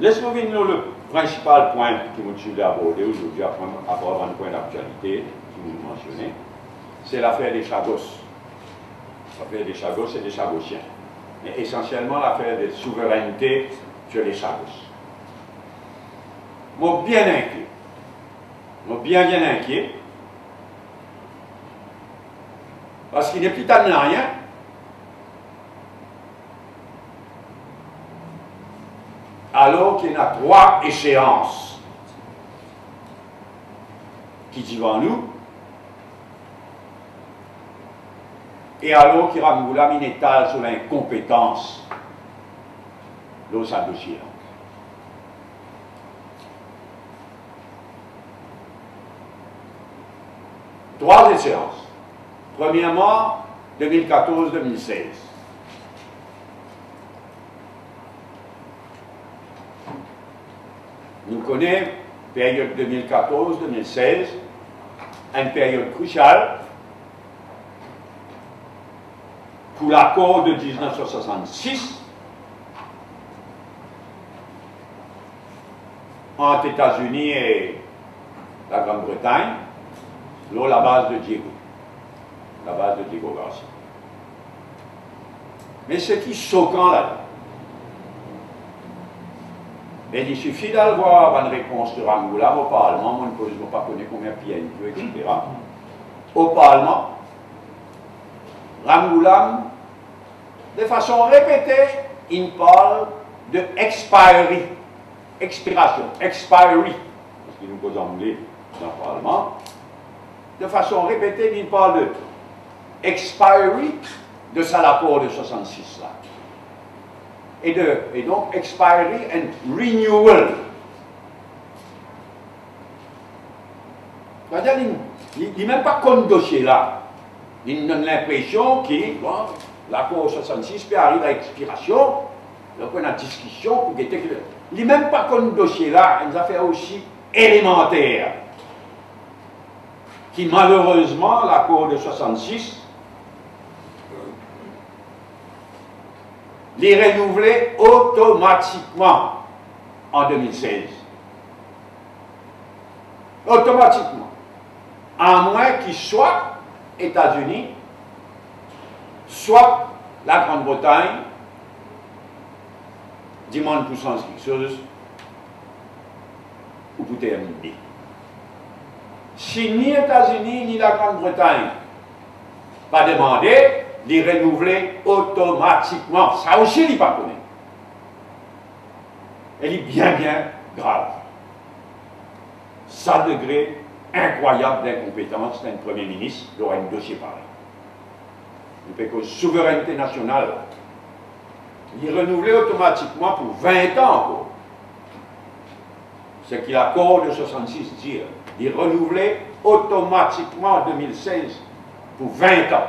Laisse-moi venir le principal point que je suis abordé aujourd'hui, à part un point d'actualité que vous mentionnez, c'est l'affaire des Chagos. L'affaire des Chagos et des Chagossiens. Mais essentiellement l'affaire de souveraineté sur les Chagos. Moi, bien inquiet. Moi, bien inquiet. Parce qu'il n'est plus tant de rien. Alors qu'il y a 3 échéances qui disent devant nous, et alors qu'il y a une étale sur l'incompétence de sa dossier. 3 échéances. Premièrement, 2014-2016. Nous connaissons la période 2014-2016, une période cruciale pour l'accord de 1966 entre les États-Unis et la Grande-Bretagne, sur la base de Diego. La base de Diego Garcia. Mais ce qui est choquant là, mais il suffit d'avoir une réponse de Ramgoolam au Parlement, moi je ne peux pas connaître combien de PNQ, etc. Au Parlement, Ramgoolam, de façon répétée, il parle de expiry, expiration, expiry, parce qu'il nous pose anglais dans le Parlement. De façon répétée, il parle de expiry de ça l'accord de 66 là. Et donc expiry and renewal. C'est-à-dire, il n'est même pas comme dossier là. Il donne l'impression que bon, l'accord 66 peut arriver à expiration, donc on a discussion pour guetter que. Il n'est même pas comme dossier là, une affaire aussi élémentaire. Qui malheureusement, l'accord de 66, les renouvelé automatiquement en 2016. Automatiquement. À moins qu'il soit États-Unis, soit la Grande-Bretagne, demande pour sens quelque chose, ou pour terminer. Si ni États-Unis ni la Grande-Bretagne pas demandé, les renouveler automatiquement. Ça aussi, il n'est pas connu. Elle est bien grave. Ça degré incroyable d'incompétence d'un Premier ministre d'avoir un dossier pareil. Il fait que souveraineté nationale, il est renouvelé automatiquement pour 20 ans encore. Ce qui l'accord de 66 dit. Il est renouvelé automatiquement en 2016 pour 20 ans.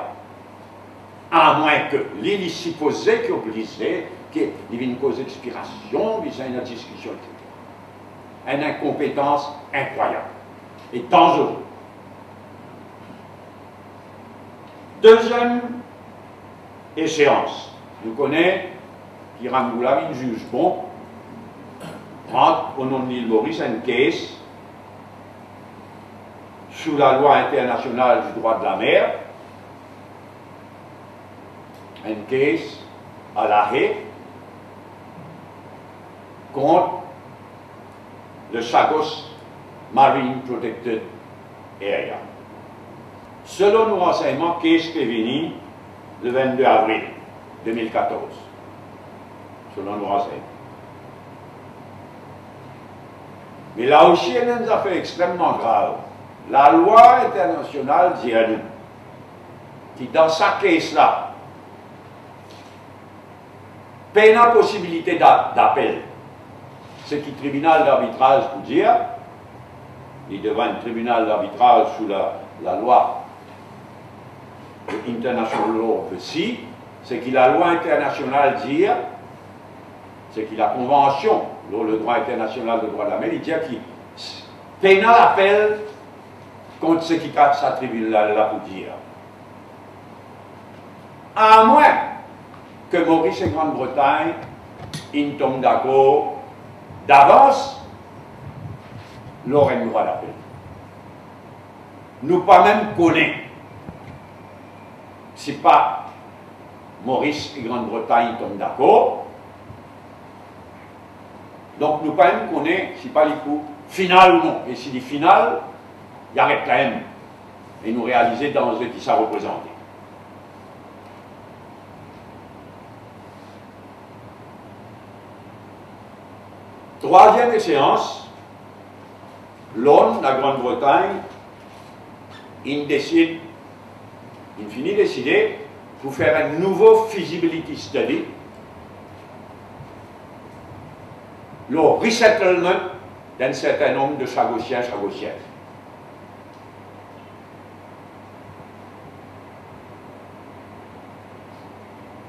À moins que l'île supposait qu'il obligait qu'il y ait une cause d'expiration, il y a une discussion, etc. Une incompétence incroyable et dangereuse. Deuxième échéance. Nous connaissons qu'Iramgoolam, il juge bon, prend au nom de l'île Maurice une caisse sous la loi internationale du droit de la mer, une case à l'arrêt contre le Chagos Marine Protected Area. Selon nos renseignements, case est venu le 22 avril 2014. Selon nos renseignements. Mais là aussi, il y a une affaire extrêmement grave. La loi internationale dit à nous qui, dans sa case-là, peine la possibilité d'appel. Ce qui est tribunal d'arbitrage pour dire, il devant un tribunal d'arbitrage sous la loi International Law of the Sea, ce que la loi internationale dit, ce que la convention, le droit international de droit de la mer, il dit qu'il peine l'appel contre ce qui s'attribue là pour dire. À moins que Maurice et Grande-Bretagne, ils tombent d'accord d'avance, l'aurait le droit d'appel. Nous pas même connaître, si pas Maurice et Grande-Bretagne tombent d'accord, donc nous pas même connaître, si pas les coups, final ou non. Et si les finales, il y arrête quand même. Et nous réaliser dans ce qui ça représente. Troisième séance, l'ONU, la Grande-Bretagne, il décide, il finit décider pour faire un nouveau feasibility study, le resettlement d'un certain nombre de Chagossiens, Chagossiennes.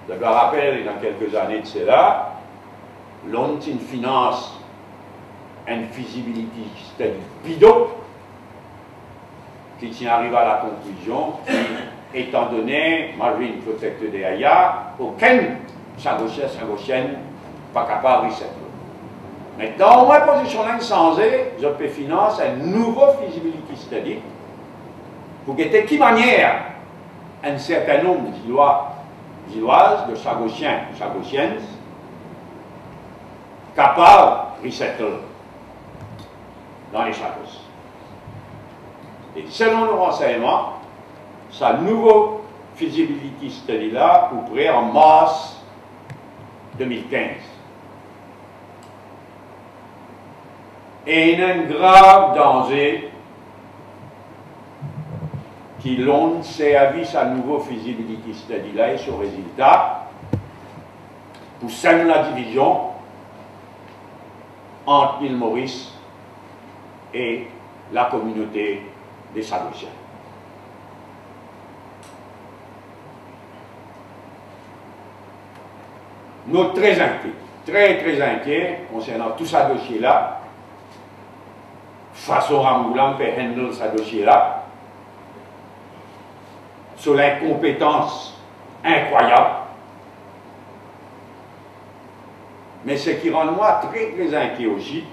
Je me rappelle, dans quelques années de cela, l'ONU finance un feasibility study bidon qui arrive à la conclusion, étant donné, Marine Protected de Aya, aucun Chagossien, Chagossienne pas capable de resettler. Maintenant, ma position là, sans je peux financer un nouveau feasibility study pour guetter qui manière un certain nombre d'Illoises, de Chagossiens, Chagossiennes, capables de resettler dans les Chagos. Et selon le renseignement, sa nouveau feasibility study là ouvrait en mars 2015. Et il y a un grave danger qui l'on servi sa nouveau feasibility study là et son résultat pour saluer la division entre l'île Maurice et la communauté des Chagossiens. Nous sommes très inquiets, très inquiets concernant tout ce dossier-là, façon Ramgoulam fait handle ce dossier-là, sur l'incompétence incroyable. Mais ce qui rend moi très inquiet aussi,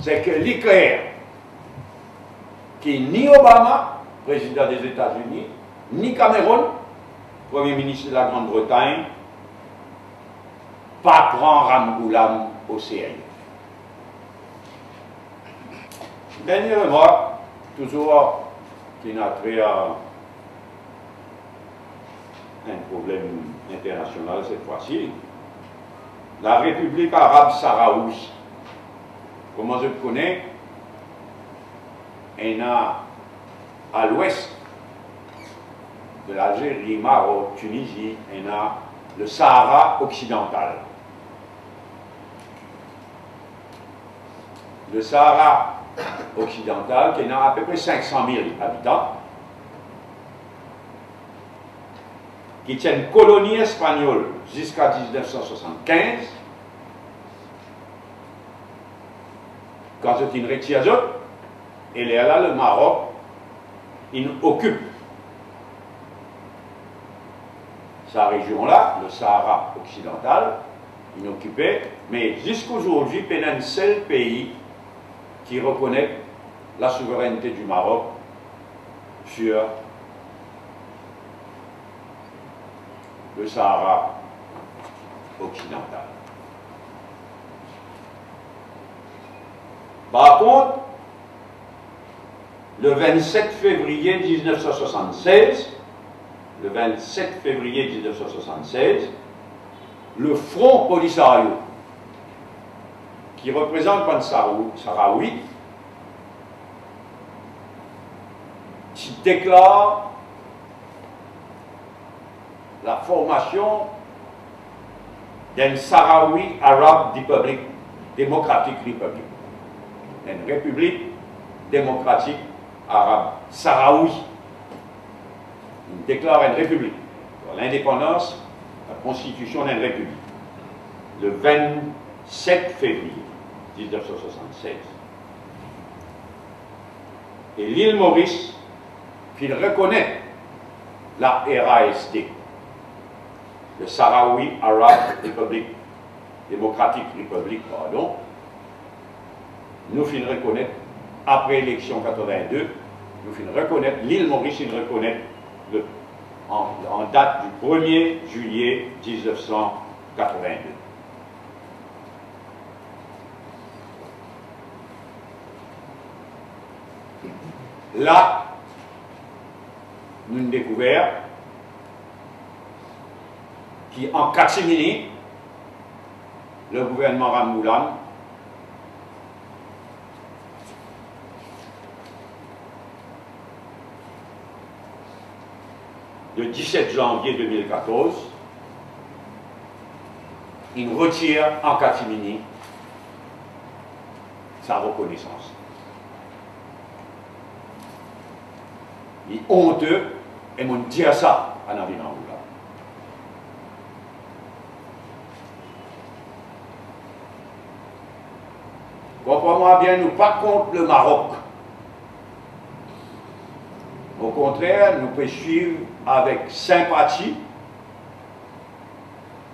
c'est que l'éclair qui ni Obama, président des États-Unis, ni Cameron, Premier ministre de la Grande-Bretagne, pas prend Ramgoulam au sérieux. Dernière remarque, toujours qui n'a trait à un problème international cette fois-ci. La République arabe sahraoui, comment je le connais, elle a à l'ouest de l'Algérie, Maroc, Tunisie, elle a le Sahara occidental. Le Sahara occidental, qui a à peu près 500 000 habitants, qui tient une colonie espagnole jusqu'à 1975, quand c'est une retire, et là, le Maroc, il occupe sa région-là, le Sahara occidental, il occupait, mais jusqu'aujourd'hui, il y a un seul pays qui reconnaît la souveraineté du Maroc sur le Sahara occidental. Par contre, le 27 février 1976, le Front Polisario, qui représente un Sahraoui, qui déclare la formation d'un Sahraoui Arab Democratic Republic, une république démocratique arabe sahraoui. Il déclare une république, l'indépendance, la constitution d'une république, le 27 février 1976. Et l'île Maurice, qu'il reconnaît la RASD, le Sahraoui Arab Republic démocratique république, pardon, nous finissons reconnaître, après l'élection 82, nous finissons reconnaître, l'île Maurice, il reconnaît en date du 1er juillet 1982. Là, nous avons découvert qu'en catimini, le gouvernement Ramoulam le 17 janvier 2014, il retire en catimini sa reconnaissance. Il est honteux et on dit ça à Navi Ramoulam. Comprenez-moi bien, nous pas contre le Maroc. Au contraire, nous pouvons suivre avec sympathie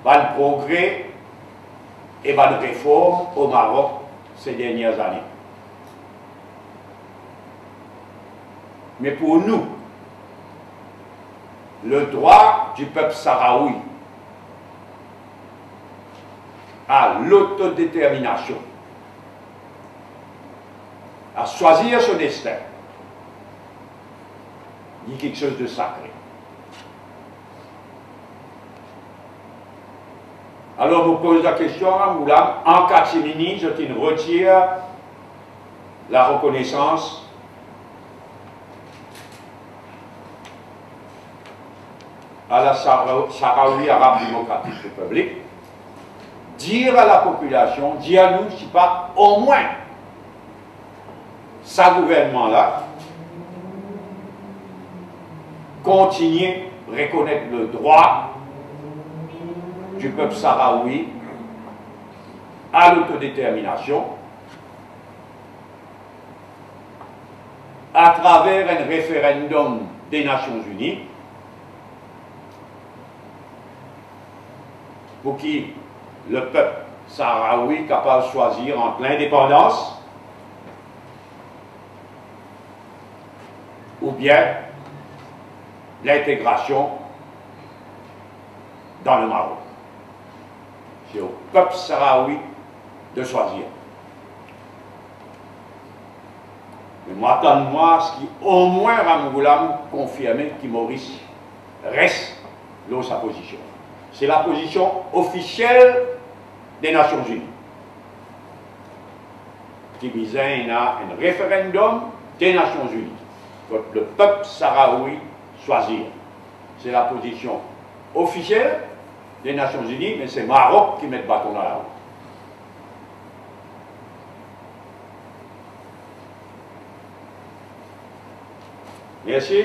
le progrès et la réforme au Maroc ces dernières années. Mais pour nous, le droit du peuple sahraoui à l'autodétermination, à choisir son destin, dit quelque chose de sacré. Alors, vous posez la question à Moulam, en catimini, je te retire la reconnaissance à la Sahraoui Arabe Démocratique République, dire à la population, dire à nous, si pas au moins, ce gouvernement-là, continuer à reconnaître le droit du peuple sahraoui à l'autodétermination à travers un référendum des Nations Unies pour qui le peuple sahraoui est capable de choisir entre l'indépendance ou bien l'intégration dans le Maroc. C'est au peuple sahraoui de choisir. Mais moi, attends-moi ce qui au moins Ramoulam confirmait que Maurice reste dans sa position. C'est la position officielle des Nations Unies. Qui visait à un référendum des Nations Unies. Donc, le peuple sahraoui choisir. C'est la position officielle des Nations Unies, mais c'est Maroc qui met le bâton dans la roue. Merci.